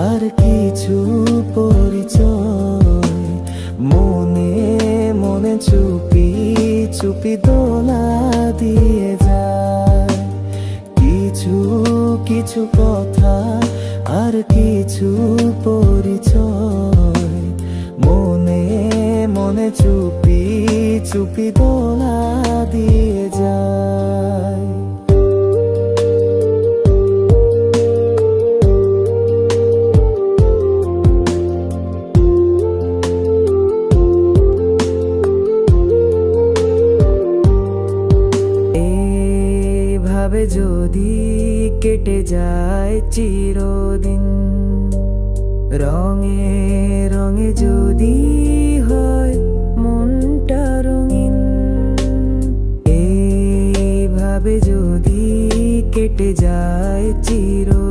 আর কিছু পরিচয় মনে মনে চুপি চুপি দোলা দিয়ে যায়। কিছু কিছু কথা আর কিছু পরিচয় মনে মনে চুপি চুপি দোলা দিয়ে যায়। এভাবে যদি কেটে যায় চিরদিন, রঙে রঙে যদি হয় মনটা রঙিন, এইভাবে যদি কেটে যায় চিরদিন।